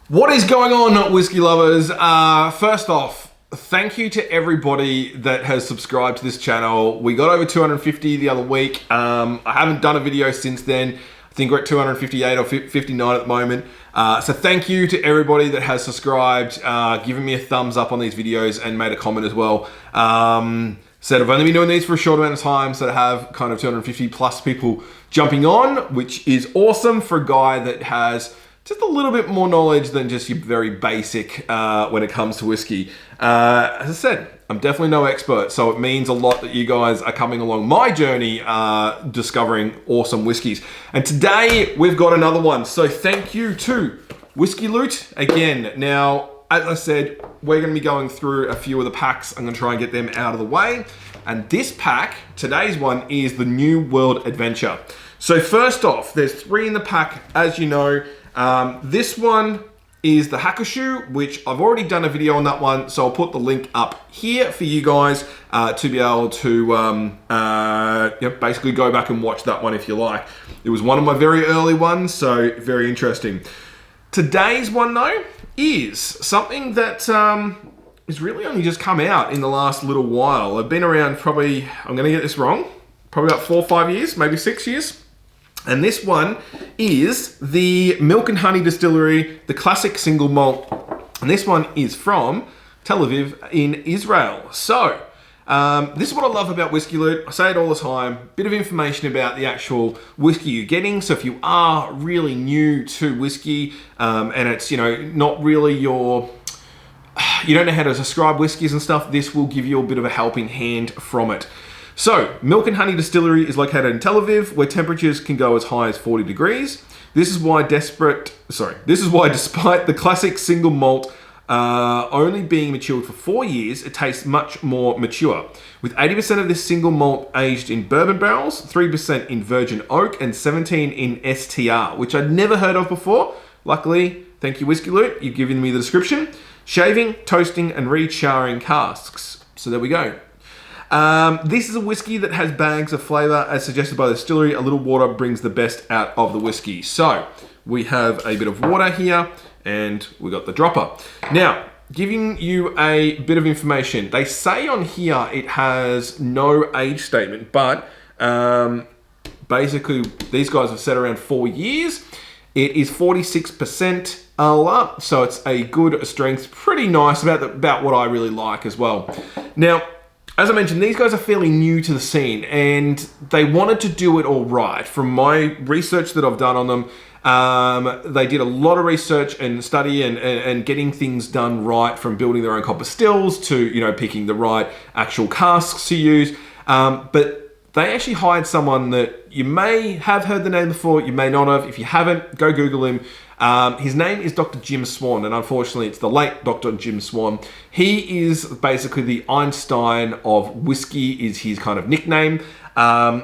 What is going on, whiskey lovers? First off, thank you to everybody that has subscribed to this channel. We got over 250 the other week. I haven't done a video since then. I think we're at 258 or 59 at the moment. So thank you to everybody that has subscribed, given me a thumbs up on these videos and made a comment as well. Said I've only been doing these for a short amount of time, so to have kind of 250 plus people jumping on, which is awesome for a guy that has just a little bit more knowledge than just your very basic when it comes to whiskey. As I said, I'm definitely no expert, so it means a lot that you guys are coming along my journey discovering awesome whiskeys. And today we've got another one, so thank you to Whiskey Loot again. Now, as I said, we're going to be going through a few of the packs. I'm going to try and get them out of the way. And this pack, today's one, is the New World Adventure. So first off, there's 3 in the pack, as you know. This one is the Hakushu, which I've already done a video on that one, so I'll put the link up here for you guys to be able to basically go back and watch that one if you like. It was one of my very early ones, so very interesting. Today's one, though, is something that has really only just come out in the last little while. I've been around probably, I'm going to get this wrong, probably about 4 or 5 years, maybe 6 years. And this one is the Milk and Honey Distillery, the classic single malt. And this one is from Tel Aviv in Israel. So, this is what I love about Whiskey Loot. I say it all the time, bit of information about the actual whiskey you're getting. So if you are really new to whiskey, and it's, not really you don't know how to describe whiskeys and stuff, this will give you a bit of a helping hand from it. So, Milk and Honey Distillery is located in Tel Aviv, where temperatures can go as high as 40 degrees. This is why despite the classic single malt only being matured for 4 years, it tastes much more mature. With 80% of this single malt aged in bourbon barrels, 3% in virgin oak, and 17% in STR, which I'd never heard of before. Luckily, thank you Whiskey Loot, you've given me the description. Shaving, toasting, and re-charring casks. So there we go. This is a whiskey that has bags of flavor, as suggested by the distillery. A little water brings the best out of the whiskey. So we have a bit of water here, and we got the dropper. Now, giving you a bit of information. They say on here it has no age statement, but basically these guys have said around 4 years. It is 46% up, so it's a good strength, pretty nice, about what I really like as well. Now, as I mentioned, these guys are fairly new to the scene, and they wanted to do it all right. From my research that I've done on them, they did a lot of research and study and getting things done right, from building their own copper stills to picking the right actual casks to use. But they actually hired someone that you may have heard the name before, you may not have. If you haven't, go Google him. His name is Dr. Jim Swan, and unfortunately it's the late Dr. Jim Swan. He is basically the Einstein of whiskey, is his kind of nickname.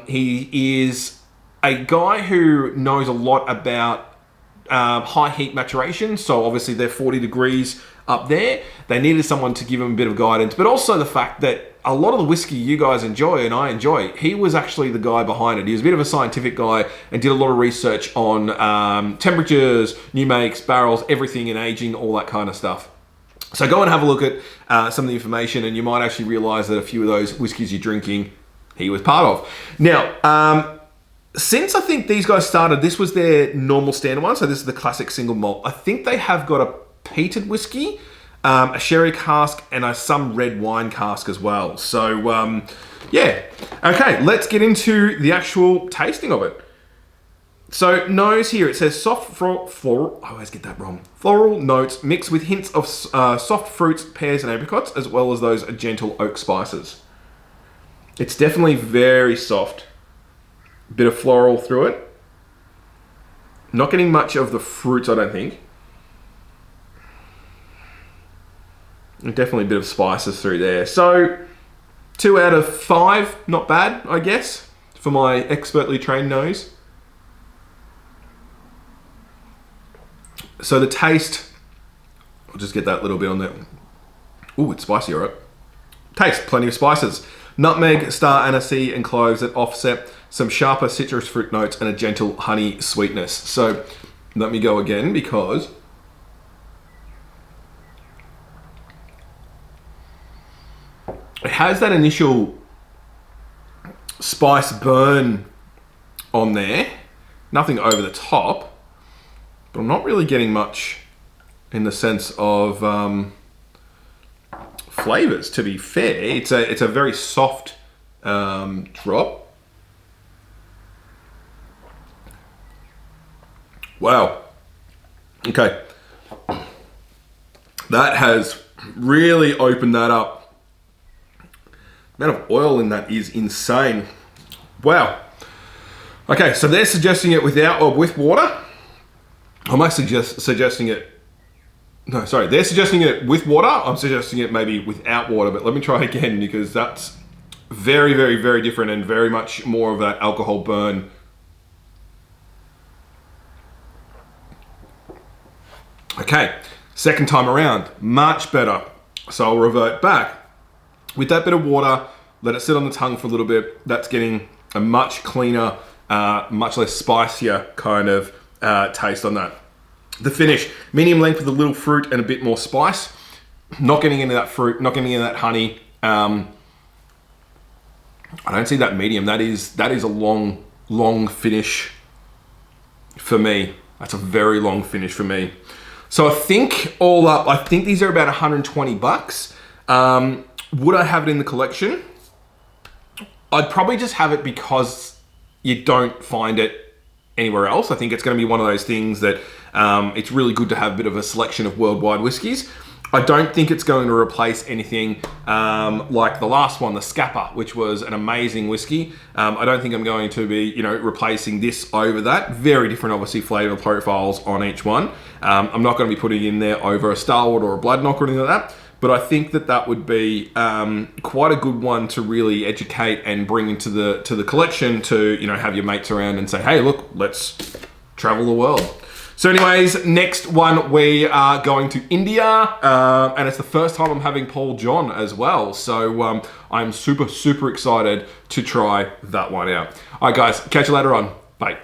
He is a guy who knows a lot about high heat maturation, so obviously they're 40 degrees up there. They needed someone to give him a bit of guidance, but also the fact that a lot of the whiskey you guys enjoy and I enjoy, he was actually the guy behind it. He was a bit of a scientific guy and did a lot of research on temperatures, new makes, barrels, everything in aging, all that kind of stuff. So go and have a look at some of the information, and you might actually realize that a few of those whiskeys you're drinking, he was part of. Now, since I think these guys started, this was their normal standard one, so this is the classic single malt. I think they have got a peated whiskey, a sherry cask, and some red wine cask as well. So, yeah. Okay, let's get into the actual tasting of it. So, nose here, it says soft floral, I always get that wrong. Floral notes mixed with hints of soft fruits, pears, and apricots, as well as those gentle oak spices. It's definitely very soft. Bit of floral through it. Not getting much of the fruits, I don't think. And definitely a bit of spices through there. So, 2 out of 5, not bad, I guess, for my expertly trained nose. So the taste, I'll just get that little bit on there. Ooh, it's spicy, all right. Taste, plenty of spices. Nutmeg, star anise, and cloves that offset some sharper citrus fruit notes and a gentle honey sweetness. So let me go again, because has that initial spice burn on there. Nothing over the top, but I'm not really getting much in the sense of flavors, to be fair. It's a very soft drop. Wow. Okay. That has really opened that up. The amount of oil in that is insane. Wow. Okay, so they're suggesting it without or with water. I'm actually suggesting it. No, sorry, they're suggesting it with water. I'm suggesting it maybe without water, but let me try again because that's very, very, very different and very much more of that alcohol burn. Okay, second time around, much better. So I'll revert back. With that bit of water, let it sit on the tongue for a little bit. That's getting a much cleaner, much less spicier kind of taste on that. The finish, medium length with a little fruit and a bit more spice. Not getting into that fruit, not getting into that honey. I don't see that medium. That is a long finish for me. That's a very long finish for me. So I think all up, I think these are about 120 bucks. Would I have it in the collection? I'd probably just have it because you don't find it anywhere else. I think it's going to be one of those things that it's really good to have a bit of a selection of worldwide whiskies. I don't think it's going to replace anything like the last one, the Scapa, which was an amazing whiskey. I don't think I'm going to be, replacing this over that. Very different, obviously, flavor profiles on each one. I'm not going to be putting in there over a Starward or a Blood Knock or anything like that. But I think that would be quite a good one to really educate and bring into the collection to, have your mates around and say, hey, look, let's travel the world. So anyways, next one, we are going to India, and it's the first time I'm having Paul John as well. So I'm super, super excited to try that one out. All right, guys, catch you later on. Bye.